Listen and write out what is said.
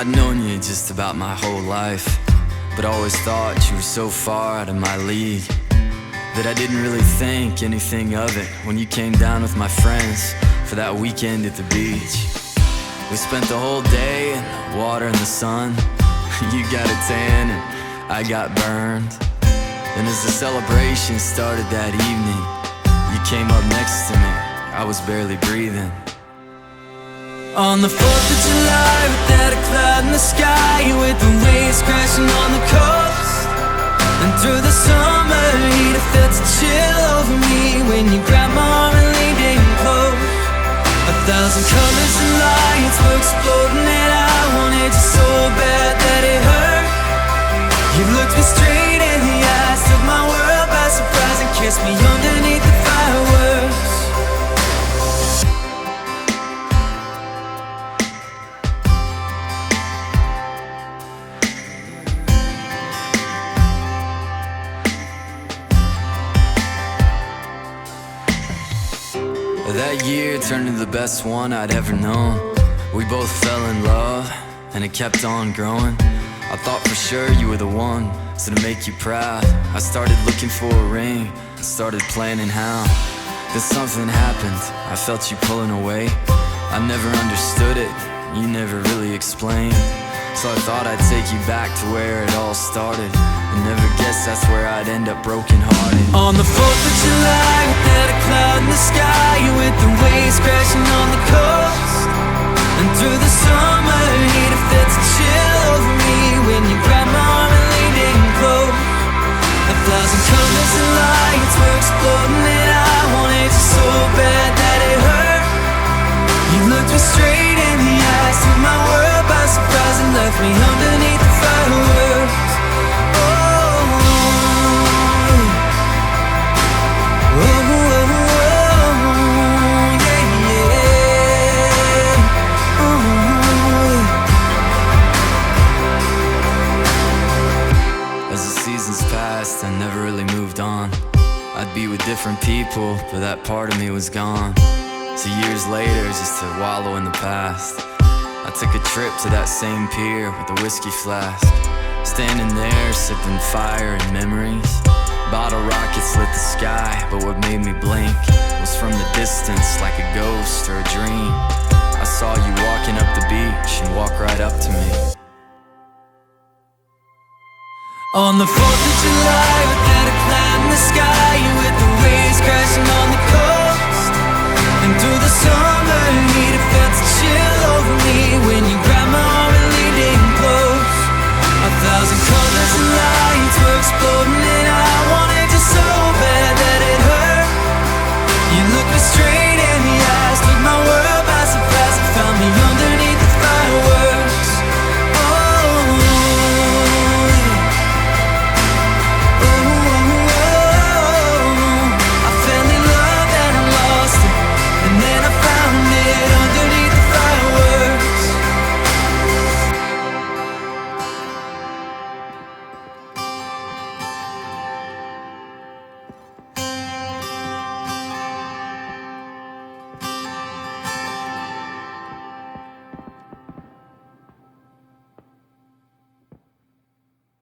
I'd known you just about my whole life, but always thought you were so far out of my league that I didn't really think anything of it when you came down with my friends for that weekend at the beach. We spent the whole day in the water and the sun. You got a tan and I got burned. And as the celebration started that evening, you came up next to me, I was barely breathing. On the 4th of July, without a cloud in the sky, with the waves crashing on the coast, and through the summer heat I felt a chill over me when you grabbed my arm and leaned in close. 1,000 colors and lights were exploding and I wanted you so bad that it hurt. You looked me straight in the eyes, took my world by surprise and kissed me underneath the fireworks. That year turned into the best one I'd ever known. We both fell in love, and it kept on growing. I thought for sure you were the one, so to make you proud I started looking for a ring, I started planning how. Then something happened, I felt you pulling away. I never understood it, you never really explained. So I thought I'd take you back to where it all started, and never guessed that's where I'd end up broken-hearted. On the 4th of July, without a cloud in the sky, with the waves crashing on the coast, and through the summer heat I felt a chill over me when you grabbed my arm and leaned in close. 1,000 colors and lights were exploding and I wanted you so bad that it hurt. You looked me straight in the eyes, took my world by surprise and left me underneath the fireworks. I never really moved on. I'd be with different people, but that part of me was gone. So years later, just to wallow in the past, I took a trip to that same pier with a whiskey flask. Standing there, sipping fire and memories. Bottle rockets lit the sky, but what made me blink was from the distance, like a ghost or a dream. I saw you walking up the beach and walk right up to me. On the 4th of July, without a cloud in the sky, with the waves crashing on the coast, and through the sun